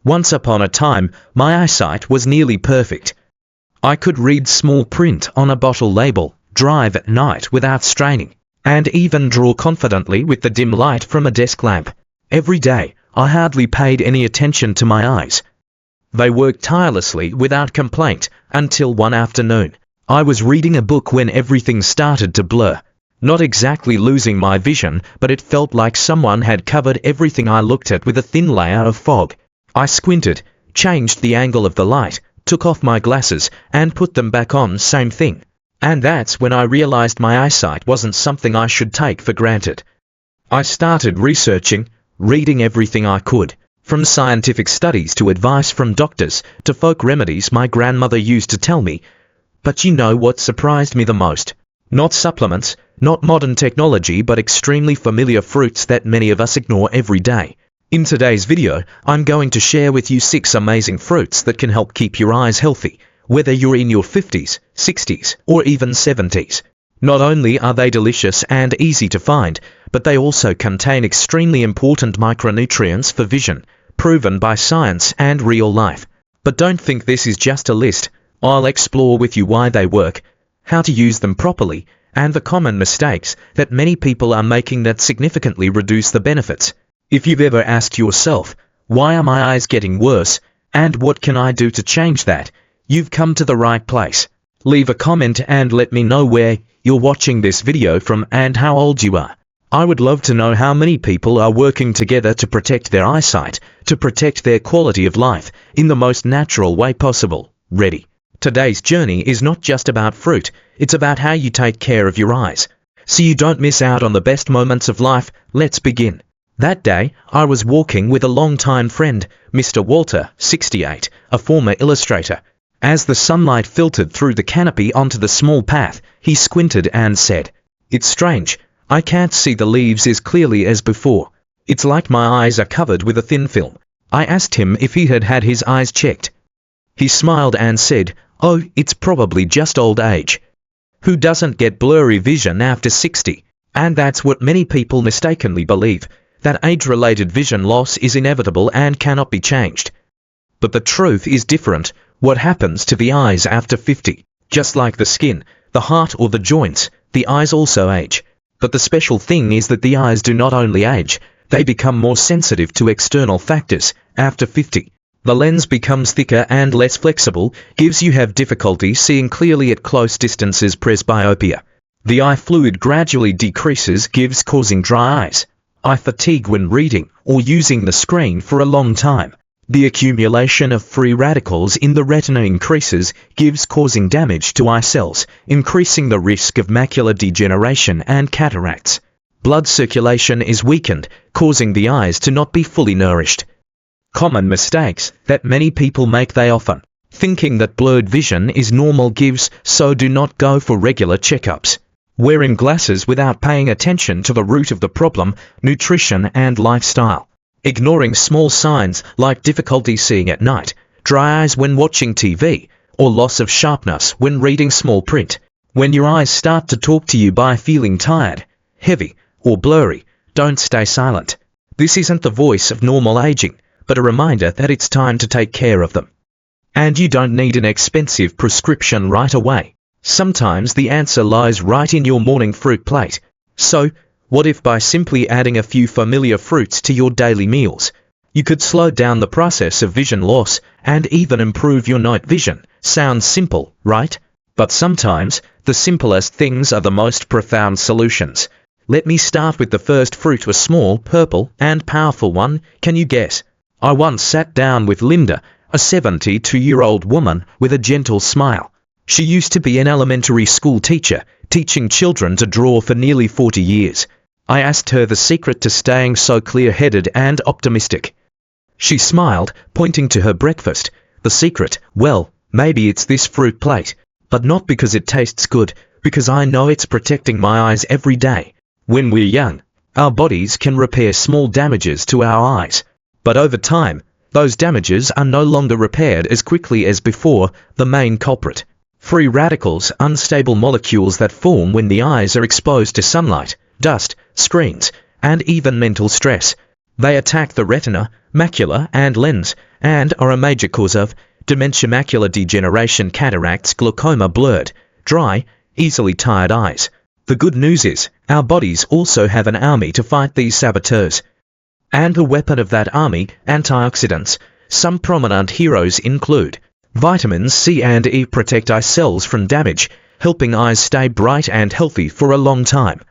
Once upon a time, my eyesight was nearly perfect. I could read small print on a bottle label, drive at night without straining, and even draw confidently with the dim light from a desk lamp. Every day, I hardly paid any attention to my eyes. They worked tirelessly without complaint until one afternoon. I was reading a book when everything started to blur. Not exactly losing my vision, but it felt like someone had covered everything I looked at with a thin layer of fog. I squinted, changed the angle of the light, took off my glasses, and put them back on, same thing. And that's when I realized my eyesight wasn't something I should take for granted. I started researching, reading everything I could, from scientific studies to advice from doctors to folk remedies my grandmother used to tell me. But you know what surprised me the most? Not supplements, not modern technology, but extremely familiar fruits that many of us ignore every day. In today's video, I'm going to share with you 6 amazing fruits that can help keep your eyes healthy, whether you're in your 50s, 60s, or even 70s. Not only are they delicious and easy to find, but they also contain extremely important micronutrients for vision, proven by science and real life. But don't think this is just a list. I'll explore with you why they work, how to use them properly, and the common mistakes that many people are making that significantly reduce the benefits. If you've ever asked yourself, why are my eyes getting worse, and what can I do to change that, you've come to the right place. Leave a comment and let me know where you're watching this video from and how old you are. I would love to know how many people are working together to protect their eyesight, to protect their quality of life, in the most natural way possible. Ready? Today's journey is not just about fruit, it's about how you take care of your eyes. So you don't miss out on the best moments of life, let's begin. That day, I was walking with a long-time friend, Mr. Walter, 68, a former illustrator. As the sunlight filtered through the canopy onto the small path, he squinted and said, "It's strange, I can't see the leaves as clearly as before. It's like my eyes are covered with a thin film." I asked him if he had had his eyes checked. He smiled and said, "Oh, it's probably just old age. Who doesn't get blurry vision after 60? And that's what many people mistakenly believe, that age-related vision loss is inevitable and cannot be changed. But the truth is different. What happens to the eyes after 50? Just like the skin, the heart or the joints, the eyes also age. But the special thing is that the eyes do not only age, they become more sensitive to external factors. After 50, the lens becomes thicker and less flexible, gives you have difficulty seeing clearly at close distances, presbyopia. The eye fluid gradually decreases, causing dry eyes, eye fatigue when reading or using the screen for a long time. The accumulation of free radicals in the retina increases, causing damage to eye cells, increasing the risk of macular degeneration and cataracts. Blood circulation is weakened, causing the eyes to not be fully nourished. Common mistakes that many people make: they often thinking that blurred vision is normal, so do not go for regular checkups. Wearing glasses without paying attention to the root of the problem, nutrition and lifestyle. Ignoring small signs like difficulty seeing at night, dry eyes when watching TV, or loss of sharpness when reading small print. When your eyes start to talk to you by feeling tired, heavy, or blurry, don't stay silent. This isn't the voice of normal aging, but a reminder that it's time to take care of them. And you don't need an expensive prescription right away. Sometimes the answer lies right in your morning fruit plate. So, what if by simply adding a few familiar fruits to your daily meals, you could slow down the process of vision loss and even improve your night vision? Sounds simple, right? But sometimes, the simplest things are the most profound solutions. Let me start with the first fruit, a small, purple, and powerful one. Can you guess? I once sat down with Linda, a 72-year-old woman with a gentle smile. She used to be an elementary school teacher, teaching children to draw for nearly 40 years. I asked her the secret to staying so clear-headed and optimistic. She smiled, pointing to her breakfast. The secret? Well, maybe it's this fruit plate. But not because it tastes good, because I know it's protecting my eyes every day. When we're young, our bodies can repair small damages to our eyes. But over time, those damages are no longer repaired as quickly as before. The main culprit: free radicals, unstable molecules that form when the eyes are exposed to sunlight, dust, screens, and even mental stress. They attack the retina, macula, and lens, and are a major cause of dementia, macular degeneration, cataracts, glaucoma, blurred, dry, easily tired eyes. The good news is, our bodies also have an army to fight these saboteurs. And the weapon of that army, antioxidants. Some prominent heroes include vitamins C and E protect eye cells from damage, helping eyes stay bright and healthy for a long time.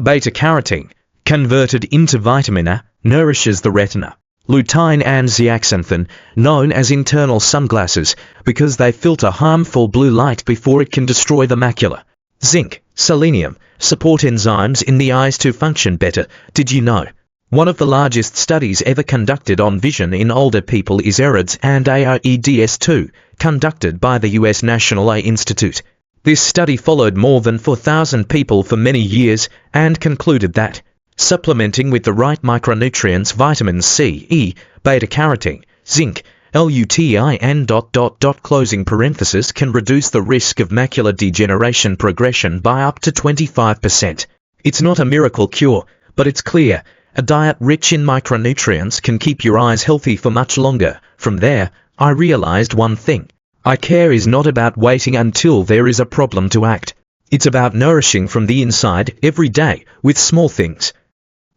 Beta-carotene, converted into vitamin A, nourishes the retina. Lutein and zeaxanthin, known as internal sunglasses, because they filter harmful blue light before it can destroy the macula. Zinc, selenium, support enzymes in the eyes to function better. Did you know? One of the largest studies ever conducted on vision in older people is ERIDS and AREDS2, conducted by the US National Eye Institute. This study followed more than 4,000 people for many years and concluded that supplementing with the right micronutrients, vitamins C, E, beta-carotene, zinc, lutein, closing parenthesis, can reduce the risk of macular degeneration progression by up to 25%. It's not a miracle cure, but it's clear. A diet rich in micronutrients can keep your eyes healthy for much longer. From there, I realized one thing. Eye care is not about waiting until there is a problem to act. It's about nourishing from the inside every day with small things.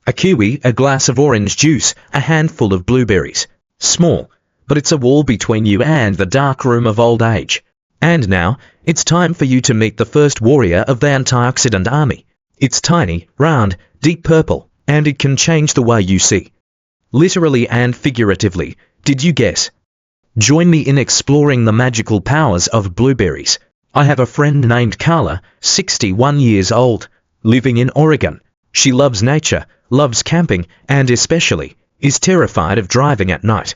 A kiwi, a glass of orange juice, a handful of blueberries. Small, but it's a wall between you and the dark room of old age. And now, it's time for you to meet the first warrior of the antioxidant army. It's tiny, round, deep purple, and it can change the way you see. Literally and figuratively, did you guess? Join me in exploring the magical powers of blueberries. I have a friend named Carla, 61 years old, living in Oregon. She loves nature, loves camping, and especially, is terrified of driving at night.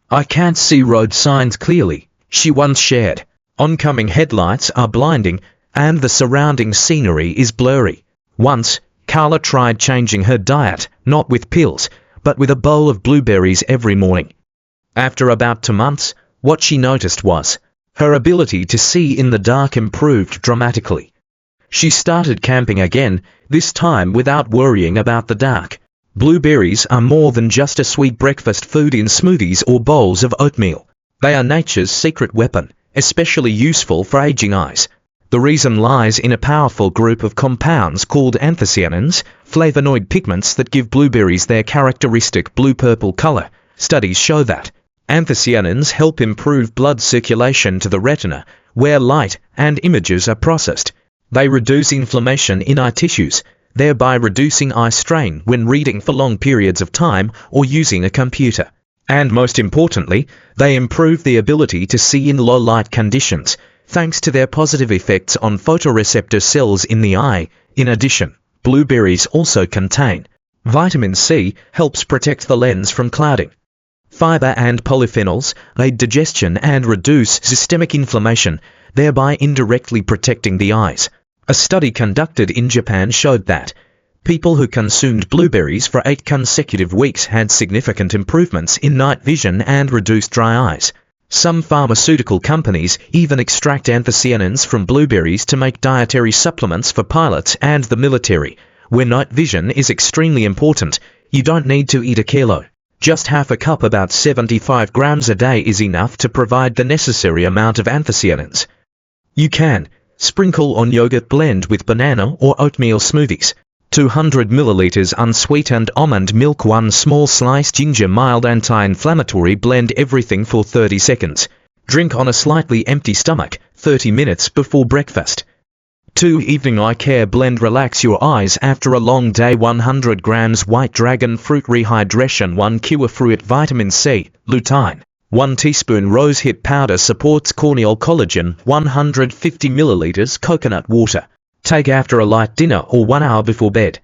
I can't see road signs clearly, she once shared. Oncoming headlights are blinding, and the surrounding scenery is blurry. Once, Carla tried changing her diet, not with pills, but with a bowl of blueberries every morning. After about 2 months, what she noticed was, her ability to see in the dark improved dramatically. She started camping again, this time without worrying about the dark. Blueberries are more than just a sweet breakfast food in smoothies or bowls of oatmeal. They are nature's secret weapon, especially useful for aging eyes. The reason lies in a powerful group of compounds called anthocyanins, flavonoid pigments that give blueberries their characteristic blue-purple color. Studies show that anthocyanins help improve blood circulation to the retina, where light and images are processed. They reduce inflammation in eye tissues, thereby reducing eye strain when reading for long periods of time or using a computer. And most importantly, they improve the ability to see in low light conditions, thanks to their positive effects on photoreceptor cells in the eye. In addition, blueberries also contain vitamin C, helps protect the lens from clouding. Fiber and polyphenols aid digestion and reduce systemic inflammation, thereby indirectly protecting the eyes. A study conducted in Japan showed that people who consumed blueberries for 8 consecutive weeks had significant improvements in night vision and reduced dry eyes. Some pharmaceutical companies even extract anthocyanins from blueberries to make dietary supplements for pilots and the military. Where night vision is extremely important, you don't need to eat a kilo. Just half a cup, about 75 grams a day, is enough to provide the necessary amount of anthocyanins. You can sprinkle on yogurt blend with banana or oatmeal smoothies. 200 milliliters unsweetened almond milk, 1 small slice ginger, mild anti-inflammatory, blend everything for 30 seconds. Drink on a slightly empty stomach, 30 minutes before breakfast. 2 evening eye care blend, relax your eyes after a long day, 100 grams white dragon fruit rehydration, 1 kiwi fruit, vitamin C, lutein. 1 teaspoon rosehip powder supports corneal collagen, 150 milliliters coconut water. Take after a light dinner or 1 hour before bed.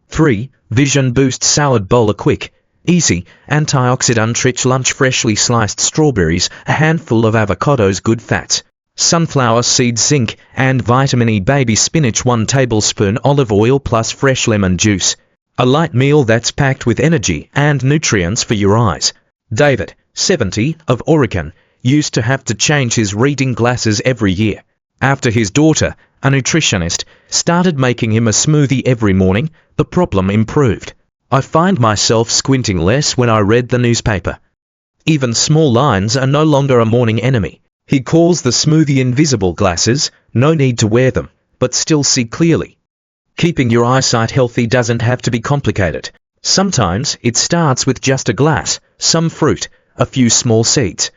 3. Vision Boost Salad Bowl, a quick, easy, antioxidant-rich lunch, freshly sliced strawberries, a handful of avocados, good fats, sunflower seeds, zinc, and vitamin E, baby spinach, 1 tablespoon olive oil plus fresh lemon juice. A light meal that's packed with energy and nutrients for your eyes. David, 70, of Oregon, used to have to change his reading glasses every year. After his daughter, a nutritionist, started making him a smoothie every morning, the problem improved. I find myself squinting less when I read the newspaper. Even small lines are no longer a morning enemy. He calls the smoothie invisible glasses. No need to wear them, but still see clearly. Keeping your eyesight healthy doesn't have to be complicated. Sometimes it starts with just a glass, some fruit, a few small seeds,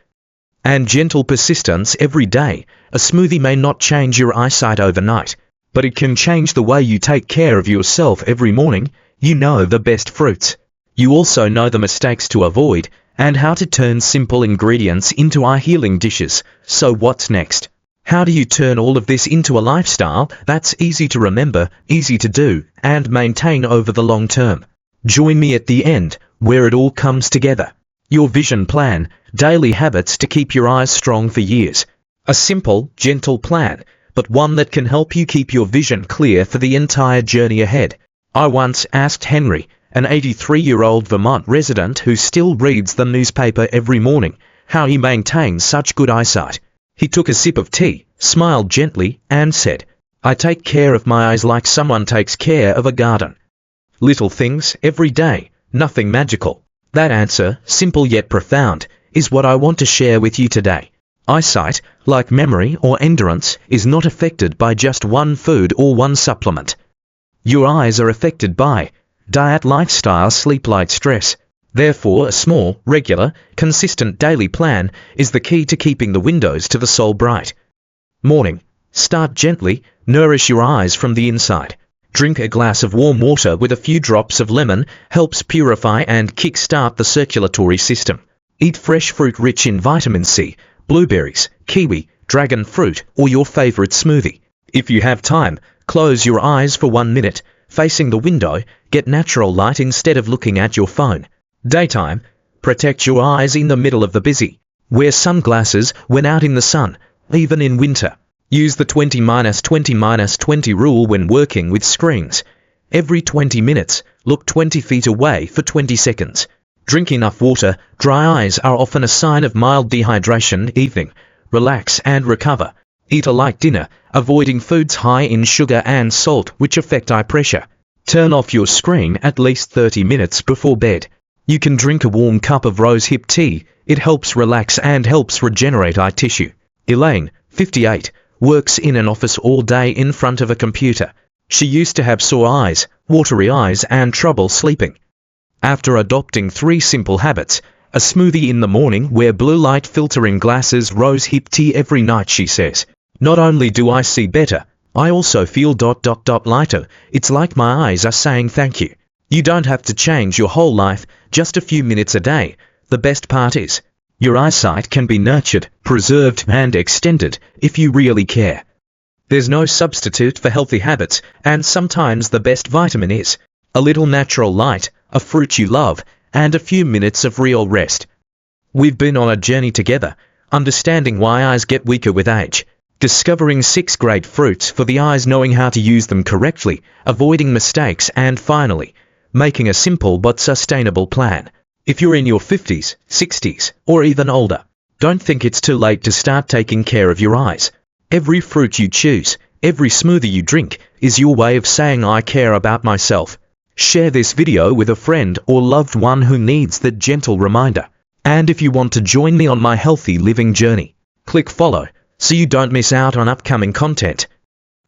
and gentle persistence every day. A smoothie may not change your eyesight overnight, but it can change the way you take care of yourself every morning. You know the best fruits. You also know the mistakes to avoid and how to turn simple ingredients into eye-healing dishes. So what's next? How do you turn all of this into a lifestyle that's easy to remember, easy to do, and maintain over the long term? Join me at the end, where it all comes together. Your vision plan, daily habits to keep your eyes strong for years. A simple, gentle plan, but one that can help you keep your vision clear for the entire journey ahead. I once asked Henry, an 83-year-old Vermont resident who still reads the newspaper every morning, how he maintains such good eyesight. He took a sip of tea, smiled gently, and said, "I take care of my eyes like someone takes care of a garden. Little things, every day, nothing magical." That answer, simple yet profound, is what I want to share with you today. Eyesight, like memory or endurance, is not affected by just one food or one supplement. Your eyes are affected by diet, lifestyle, sleep, light, stress. Therefore, a small, regular, consistent daily plan is the key to keeping the windows to the soul bright. Morning. Start gently, nourish your eyes from the inside. Drink a glass of warm water with a few drops of lemon, helps purify and kick-start the circulatory system. Eat fresh fruit rich in vitamin C, blueberries, kiwi, dragon fruit, or your favorite smoothie. If you have time, close your eyes for 1 minute, facing the window, get natural light instead of looking at your phone. Daytime. Protect your eyes in the middle of the busy. Wear sunglasses when out in the sun, even in winter. Use the 20-20-20 rule when working with screens. Every 20 minutes, look 20 feet away for 20 seconds. Drink enough water. Dry eyes are often a sign of mild dehydration. Evening. Relax and recover. Eat a light dinner, avoiding foods high in sugar and salt which affect eye pressure. Turn off your screen at least 30 minutes before bed. You can drink a warm cup of rosehip tea. It helps relax and helps regenerate eye tissue. Elaine, 58, works in an office all day in front of a computer. She used to have sore eyes, watery eyes, and trouble sleeping. After adopting 3 simple habits, a smoothie in the morning, wear blue light filtering glasses, rosehip tea every night, she says, "Not only do I see better, I also feel lighter. It's like my eyes are saying thank you." You don't have to change your whole life, just a few minutes a day. The best part is, your eyesight can be nurtured, preserved, and extended if you really care. There's no substitute for healthy habits, and sometimes the best vitamin is a little natural light, a fruit you love, and a few minutes of real rest. We've been on a journey together, understanding why eyes get weaker with age, discovering 6 great fruits for the eyes, knowing how to use them correctly, avoiding mistakes, and finally, making a simple but sustainable plan. If you're in your 50s, 60s, or even older, don't think it's too late to start taking care of your eyes. Every fruit you choose, every smoothie you drink, is your way of saying I care about myself. Share this video with a friend or loved one who needs that gentle reminder. And if you want to join me on my healthy living journey, click follow so you don't miss out on upcoming content.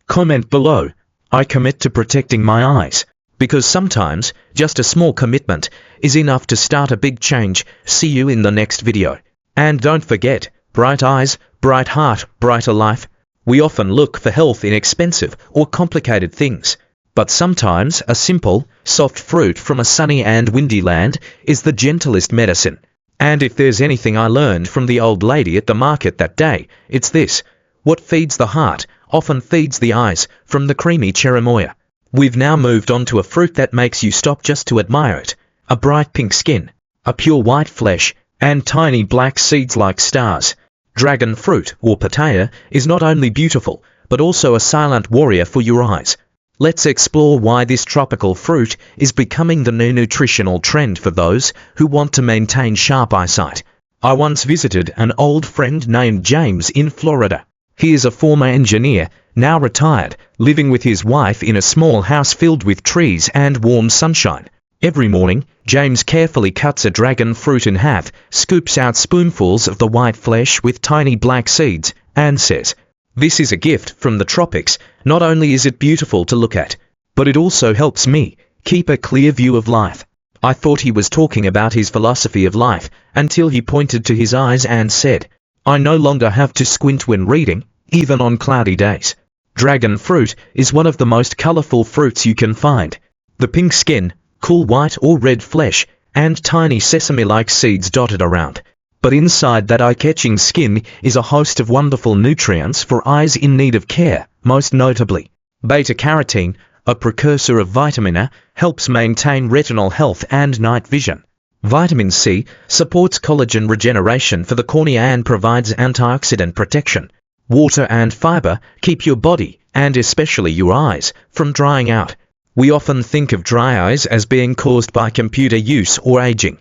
Comment below, I commit to protecting my eyes. Because sometimes, just a small commitment is enough to start a big change. See you in the next video. And don't forget, bright eyes, bright heart, brighter life. We often look for health in expensive or complicated things. But sometimes a simple, soft fruit from a sunny and windy land is the gentlest medicine. And if there's anything I learned from the old lady at the market that day, it's this: what feeds the heart often feeds the eyes, from the creamy cherimoya. We've now moved on to a fruit that makes you stop just to admire it. A bright pink skin, a pure white flesh, and tiny black seeds like stars. Dragon fruit, or pitaya, is not only beautiful, but also a silent warrior for your eyes. Let's explore why this tropical fruit is becoming the new nutritional trend for those who want to maintain sharp eyesight. I once visited an old friend named James in Florida. He is a former engineer, now retired, living with his wife in a small house filled with trees and warm sunshine. Every morning, James carefully cuts a dragon fruit in half, scoops out spoonfuls of the white flesh with tiny black seeds, and says, "This is a gift from the tropics. Not only is it beautiful to look at, but it also helps me keep a clear view of life." I thought he was talking about his philosophy of life, until he pointed to his eyes and said, "I no longer have to squint when reading, even on cloudy days." Dragon fruit is one of the most colorful fruits you can find. The pink skin, cool white or red flesh, and tiny sesame-like seeds dotted around. But inside that eye-catching skin is a host of wonderful nutrients for eyes in need of care, most notably beta-carotene, a precursor of vitamin A, helps maintain retinal health and night vision. Vitamin C supports collagen regeneration for the cornea and provides antioxidant protection. Water and fiber keep your body, and especially your eyes, from drying out. We often think of dry eyes as being caused by computer use or aging.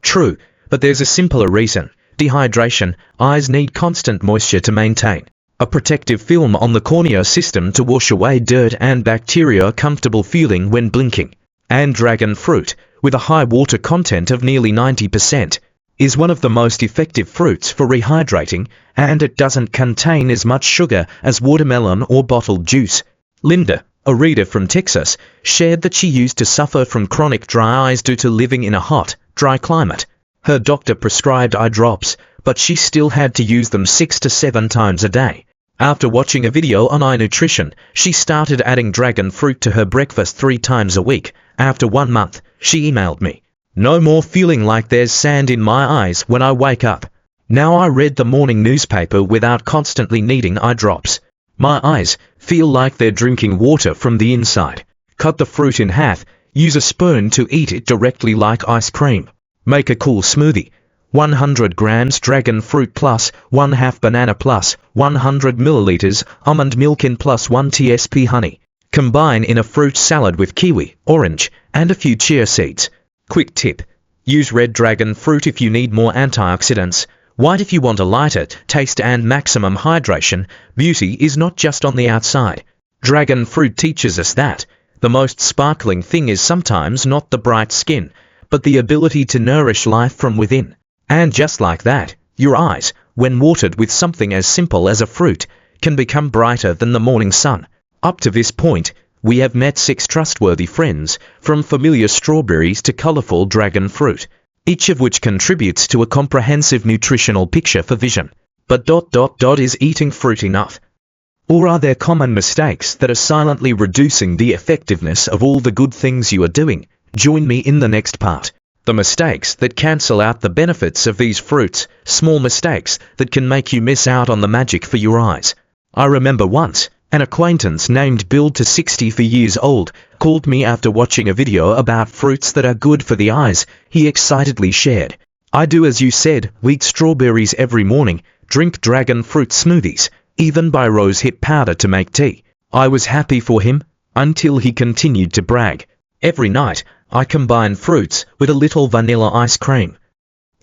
True, but there's a simpler reason: dehydration. Eyes need constant moisture to maintain a protective film on the cornea system to wash away dirt and bacteria comfortable feeling when blinking. And dragon fruit, with a high water content of nearly 90%, is one of the most effective fruits for rehydrating, and it doesn't contain as much sugar as watermelon or bottled juice. Linda, a reader from Texas, shared that she used to suffer from chronic dry eyes due to living in a hot, dry climate. Her doctor prescribed eye drops, but she still had to use them 6 to 7 times a day. After watching a video on eye nutrition, she started adding dragon fruit to her breakfast 3 times a week. After 1 month, she emailed me, "No more feeling like there's sand in my eyes when I wake up. Now I read the morning newspaper without constantly needing eye drops. My eyes feel like they're drinking water from the inside." Cut the fruit in half, use a spoon to eat it directly like ice cream. Make a cool smoothie. 100 grams dragon fruit plus 1/2 banana plus 100 milliliters almond milk in plus 1 tsp honey. Combine in a fruit salad with kiwi, orange, and a few chia seeds. Quick tip: use red dragon fruit if you need more antioxidants, white if you want a lighter taste and maximum hydration. Beauty is not just on the outside. Dragon fruit teaches us that the most sparkling thing is sometimes not the bright skin, but the ability to nourish life from within. And just like that, your eyes, when watered with something as simple as a fruit, can become brighter than the morning sun. Up to this point, we have met 6 trustworthy friends, from familiar strawberries to colorful dragon fruit, each of which contributes to a comprehensive nutritional picture for vision. But is eating fruit enough? Or are there common mistakes that are silently reducing the effectiveness of all the good things you are doing? Join me in the next part. The mistakes that cancel out the benefits of these fruits, small mistakes that can make you miss out on the magic for your eyes. I remember once, an acquaintance named Bill, 64 years old, called me after watching a video about fruits that are good for the eyes. He excitedly shared, "I do as you said, eat strawberries every morning, drink dragon fruit smoothies, even buy rosehip powder to make tea." I was happy for him, until he continued to brag, "Every night, I combine fruits with a little vanilla ice cream.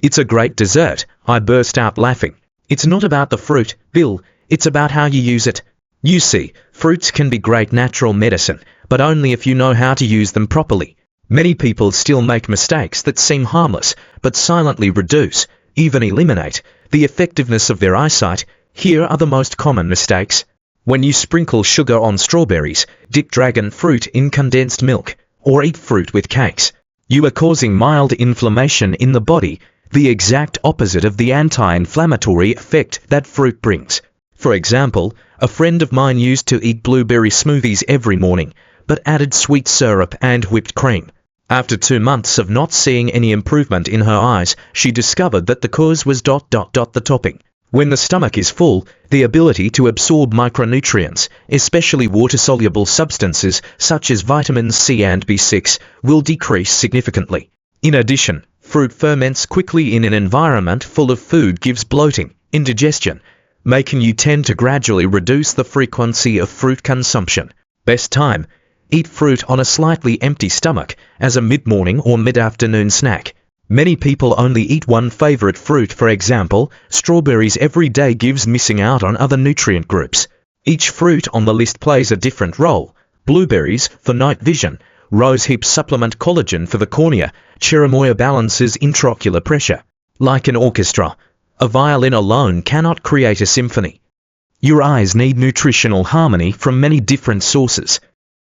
It's a great dessert." I burst out laughing. "It's not about the fruit, Bill, it's about how you use it." You see, fruits can be great natural medicine, but only if you know how to use them properly. Many people still make mistakes that seem harmless, but silently reduce, even eliminate, the effectiveness of their eyesight. Here are the most common mistakes. When you sprinkle sugar on strawberries, dip dragon fruit in condensed milk, or eat fruit with cakes, you are causing mild inflammation in the body, the exact opposite of the anti-inflammatory effect that fruit brings. For example, a friend of mine used to eat blueberry smoothies every morning, but added sweet syrup and whipped cream. After 2 months of not seeing any improvement in her eyes, she discovered that the cause was the topping. When the stomach is full, the ability to absorb micronutrients, especially water-soluble substances such as vitamins C and B6, will decrease significantly. In addition, fruit ferments quickly in an environment full of food, gives bloating, indigestion, making you tend to gradually reduce the frequency of fruit consumption. Best time: eat fruit on a slightly empty stomach, as a mid-morning or mid-afternoon snack. Many people only eat one favorite fruit, for example, strawberries every day, gives missing out on other nutrient groups. Each fruit on the list plays a different role. Blueberries for night vision, Rosehip supplement collagen for the cornea. Cherimoya balances intraocular pressure. Like an orchestra, a violin alone cannot create a symphony. Your eyes need nutritional harmony from many different sources.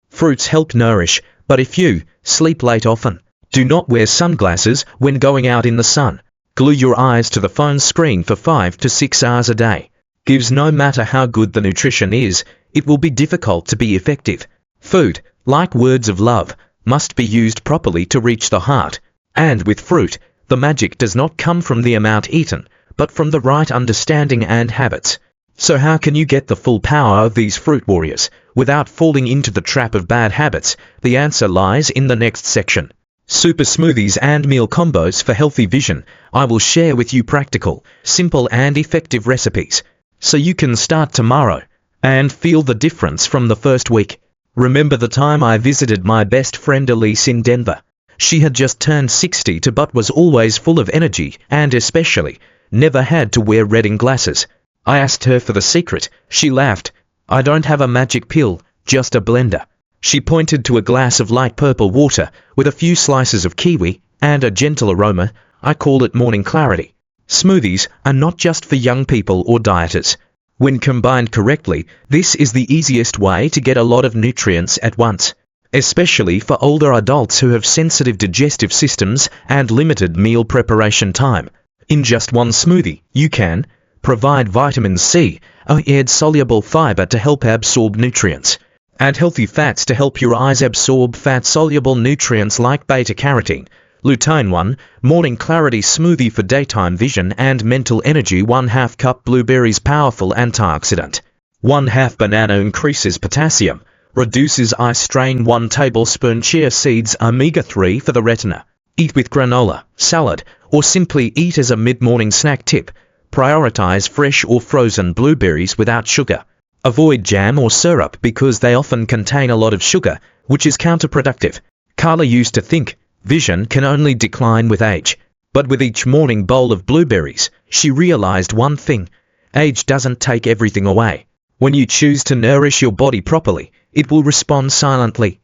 Fruits help nourish, but if you sleep late often, do not wear sunglasses when going out in the sun. Glue your eyes to the phone screen for 5 to 6 hours a day. Gives no matter how good the nutrition is, it will be difficult to be effective. Food, like words of love, must be used properly to reach the heart. And with fruit, the magic does not come from the amount eaten, but from the right understanding and habits. So how can you get the full power of these fruit warriors, without falling into the trap of bad habits? The answer lies in the next section. Super smoothies and meal combos for healthy vision. I will share with you practical, simple and effective recipes, so you can start tomorrow and feel the difference from the first week. Remember the time I visited my best friend Elise in Denver? She had just turned 60 but was always full of energy and especially never had to wear reading glasses. I asked her for the secret. She laughed. I don't have a magic pill, just a blender. She pointed to a glass of light purple water with a few slices of kiwi and a gentle aroma. I called it morning clarity. Smoothies are not just for young people or dieters. When combined correctly, this is the easiest way to get a lot of nutrients at once, especially for older adults who have sensitive digestive systems and limited meal preparation time. In just one smoothie, you can provide vitamin C, add soluble fiber to help absorb nutrients, add healthy fats to help your eyes absorb fat-soluble nutrients like beta-carotene, lutein. 1 morning clarity smoothie for daytime vision and mental energy. 1/2 cup blueberries, powerful antioxidant. 1/2 banana increases potassium, reduces eye strain. 1 tablespoon chia seeds, omega-3 for the retina. Eat with granola, salad, or simply eat as a mid-morning snack tip. Prioritize fresh or frozen blueberries without sugar. Avoid jam or syrup because they often contain a lot of sugar, which is counterproductive. Carla used to think vision can only decline with age, but with each morning bowl of blueberries, she realized one thing: age doesn't take everything away. When you choose to nourish your body properly, it will respond silently.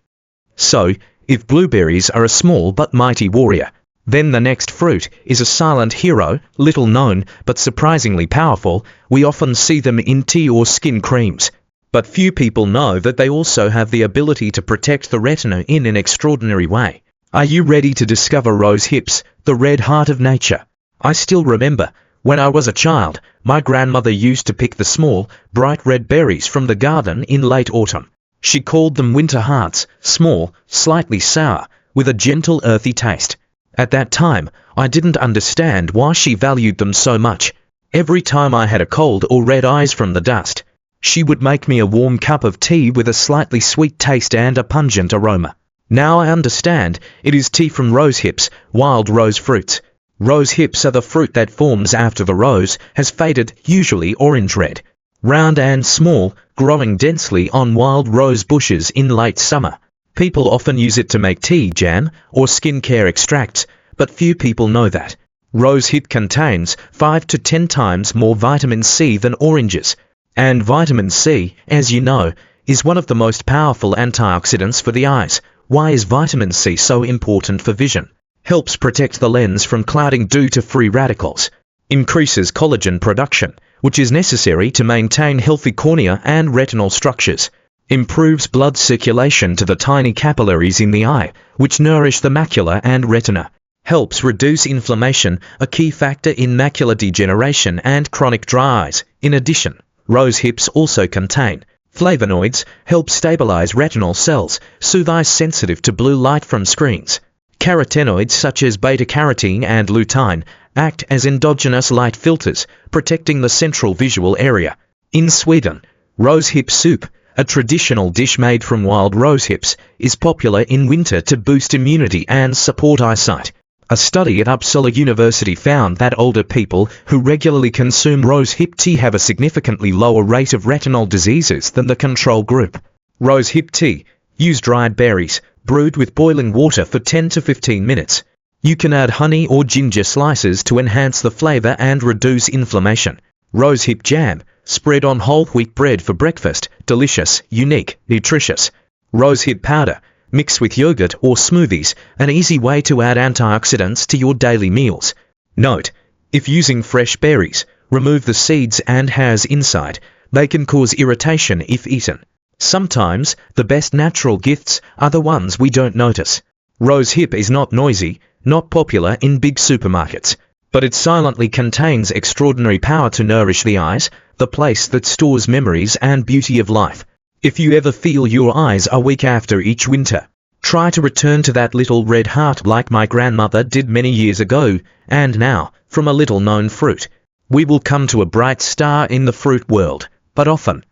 So, if blueberries are a small but mighty warrior, then the next fruit is a silent hero, little known but surprisingly powerful. We often see them in tea or skin creams, but few people know that they also have the ability to protect the retina in an extraordinary way. Are you ready to discover rose hips, the red heart of nature? I still remember, when I was a child, my grandmother used to pick the small, bright red berries from the garden in late autumn. She called them winter hearts, small, slightly sour, with a gentle earthy taste. At that time, I didn't understand why she valued them so much. Every time I had a cold or red eyes from the dust, she would make me a warm cup of tea with a slightly sweet taste and a pungent aroma. Now I understand, it is tea from rose hips, wild rose fruits. Rose hips are the fruit that forms after the rose has faded, usually orange-red. Round and small, growing densely on wild rose bushes in late summer. People often use it to make tea, jam, or skincare extracts, but few people know that rose hip contains 5 to 10 times more vitamin C than oranges. And vitamin C, as you know, is one of the most powerful antioxidants for the eyes. Why is vitamin C so important for vision? Helps protect the lens from clouding due to free radicals. Increases collagen production, which is necessary to maintain healthy cornea and retinal structures. Improves blood circulation to the tiny capillaries in the eye, which nourish the macula and retina. Helps reduce inflammation, a key factor in macular degeneration and chronic dry eyes. In addition, rose hips also contain flavonoids, help stabilize retinal cells, soothe eyes sensitive to blue light from screens. Carotenoids such as beta-carotene and lutein act as endogenous light filters, protecting the central visual area. In Sweden, rose hip soup, a traditional dish made from wild rose hips, is popular in winter to boost immunity and support eyesight. A study at Uppsala University found that older people who regularly consume rose hip tea have a significantly lower rate of retinal diseases than the control group. Rose hip tea. Use dried berries, brewed with boiling water for 10 to 15 minutes. You can add honey or ginger slices to enhance the flavor and reduce inflammation. Rose hip jam. Spread on whole wheat bread for breakfast. Delicious, unique, nutritious. Rose hip powder. Mix with yogurt or smoothies, an easy way to add antioxidants to your daily meals. Note: if using fresh berries, remove the seeds and hairs inside. They can cause irritation if eaten. Sometimes, the best natural gifts are the ones we don't notice. Rose hip is not noisy, not popular in big supermarkets, but it silently contains extraordinary power to nourish the eyes, the place that stores memories and beauty of life. If you ever feel your eyes are weak after each winter, try to return to that little red heart like my grandmother did many years ago, and now, from a little-known fruit, we will come to a bright star in the fruit world. But often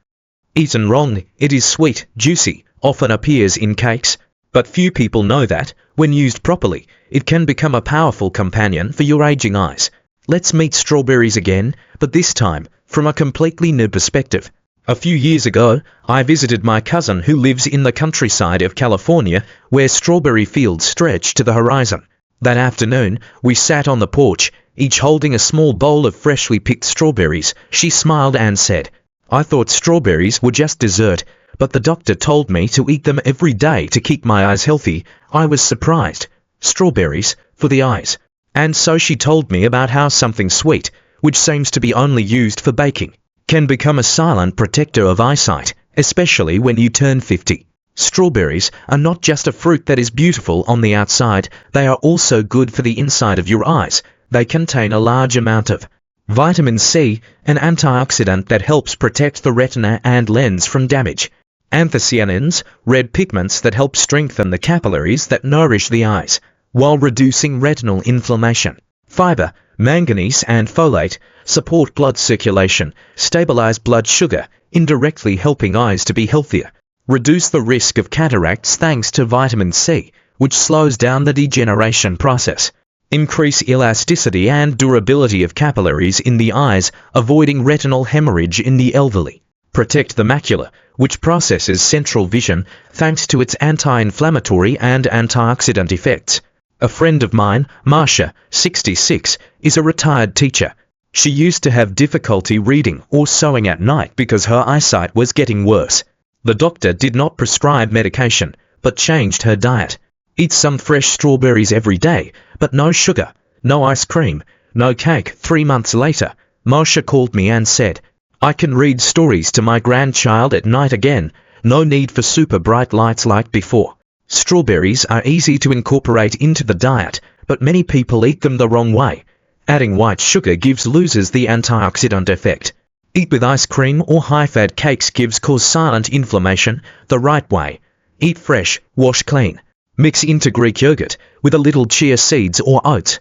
eaten wrong, it is sweet, juicy, often appears in cakes, but few people know that, when used properly, it can become a powerful companion for your aging eyes. Let's meet strawberries again, but this time, from a completely new perspective. A few years ago, I visited my cousin who lives in the countryside of California, where strawberry fields stretch to the horizon. That afternoon, we sat on the porch, each holding a small bowl of freshly picked strawberries. She smiled and said, "I thought strawberries were just dessert, but the doctor told me to eat them every day to keep my eyes healthy." I was surprised. Strawberries, for the eyes. And so she told me about how something sweet, which seems to be only used for baking, can become a silent protector of eyesight, especially when you turn 50. Strawberries are not just a fruit that is beautiful on the outside, they are also good for the inside of your eyes. They contain a large amount of vitamin C, an antioxidant that helps protect the retina and lens from damage. Anthocyanins, red pigments that help strengthen the capillaries that nourish the eyes, while reducing retinal inflammation. Fiber, manganese and folate support blood circulation, stabilize blood sugar, indirectly helping eyes to be healthier. Reduce the risk of cataracts thanks to vitamin C, which slows down the degeneration process. Increase elasticity and durability of capillaries in the eyes, avoiding retinal hemorrhage in the elderly. Protect the macula, which processes central vision thanks to its anti-inflammatory and antioxidant effects. A friend of mine, Marcia, 66, is a retired teacher. She used to have difficulty reading or sewing at night because her eyesight was getting worse. The doctor did not prescribe medication, but changed her diet. Eat some fresh strawberries every day, but no sugar, no ice cream, no cake. 3 months later, Marcia called me and said, "I can read stories to my grandchild at night again, no need for super bright lights like before." Strawberries are easy to incorporate into the diet, but many people eat them the wrong way. Adding white sugar loses the antioxidant effect. Eat with ice cream or high-fat cakes cause silent inflammation the right way. Eat fresh, wash clean. Mix into Greek yogurt with a little chia seeds or oats.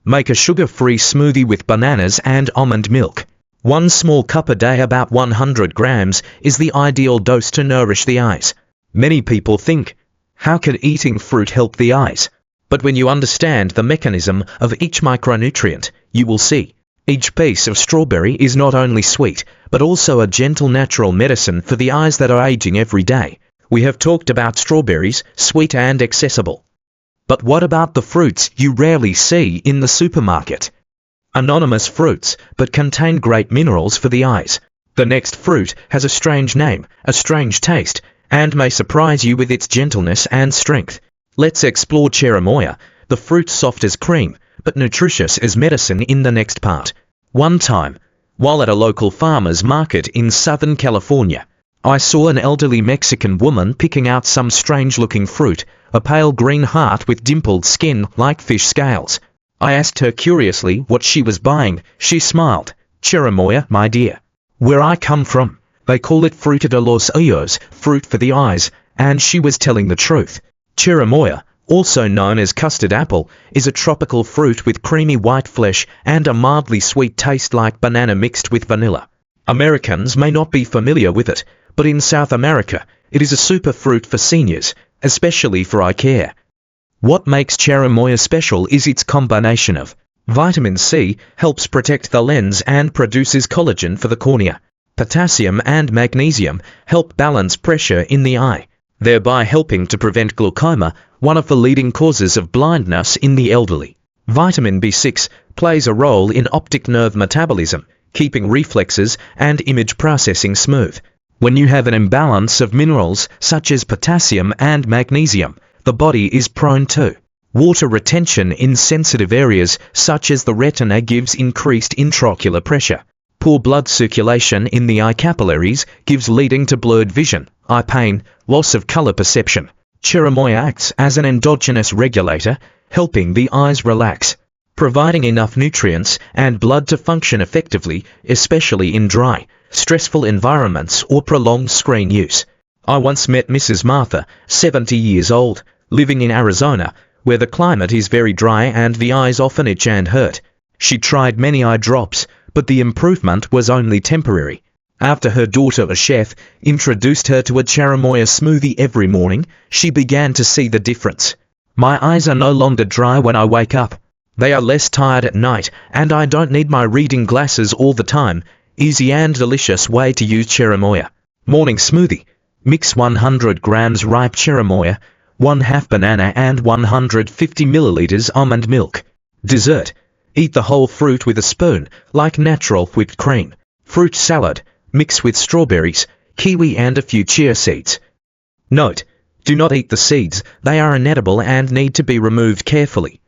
Make a sugar-free smoothie with bananas and almond milk. 1 small cup a day, about 100 grams, is the ideal dose to nourish the eyes. Many people think, how could eating fruit help the eyes? But when you understand the mechanism of each micronutrient, you will see. Each piece of strawberry is not only sweet, but also a gentle natural medicine for the eyes that are aging every day. We have talked about strawberries, sweet and accessible. But what about the fruits you rarely see in the supermarket? Anonymous fruits, but contain great minerals for the eyes. The next fruit has a strange name, a strange taste, and may surprise you with its gentleness and strength. Let's explore cherimoya, the fruit soft as cream, but nutritious as medicine in the next part. One time, while at a local farmer's market in Southern California, I saw an elderly Mexican woman picking out some strange-looking fruit, a pale green heart with dimpled skin like fish scales. I asked her curiously what she was buying. She smiled. "Cherimoya, my dear. Where I come from, they call it fruta de los ojos, fruit for the eyes," and she was telling the truth. Cherimoya, also known as custard apple, is a tropical fruit with creamy white flesh and a mildly sweet taste like banana mixed with vanilla. Americans may not be familiar with it, but in South America, it is a super fruit for seniors, especially for eye care. What makes cherimoya special is its combination of vitamin C, helps protect the lens and produces collagen for the cornea. Potassium and magnesium help balance pressure in the eye, thereby helping to prevent glaucoma, one of the leading causes of blindness in the elderly. Vitamin B6 plays a role in optic nerve metabolism, keeping reflexes and image processing smooth. When you have an imbalance of minerals such as potassium and magnesium, the body is prone to water retention in sensitive areas such as the retina gives increased intraocular pressure. Poor blood circulation in the eye capillaries gives leading to blurred vision, eye pain, loss of color perception. Cherimoya acts as an endogenous regulator, helping the eyes relax, providing enough nutrients and blood to function effectively, especially in dry, stressful environments or prolonged screen use. I once met Mrs. Martha, 70 years old, living in Arizona, where the climate is very dry and the eyes often itch and hurt. She tried many eye drops, but the improvement was only temporary. After her daughter, a chef, introduced her to a cherimoya smoothie every morning, she began to see the difference. My eyes are no longer dry when I wake up. They are less tired at night, and I don't need my reading glasses all the time. Easy and delicious way to use cherimoya. Morning smoothie. Mix 100 grams ripe cherimoya, 1/2 banana and 150 milliliters almond milk. Dessert. Eat the whole fruit with a spoon, like natural whipped cream. Fruit salad. Mix with strawberries, kiwi and a few chia seeds. Note: do not eat the seeds, they are inedible and need to be removed carefully.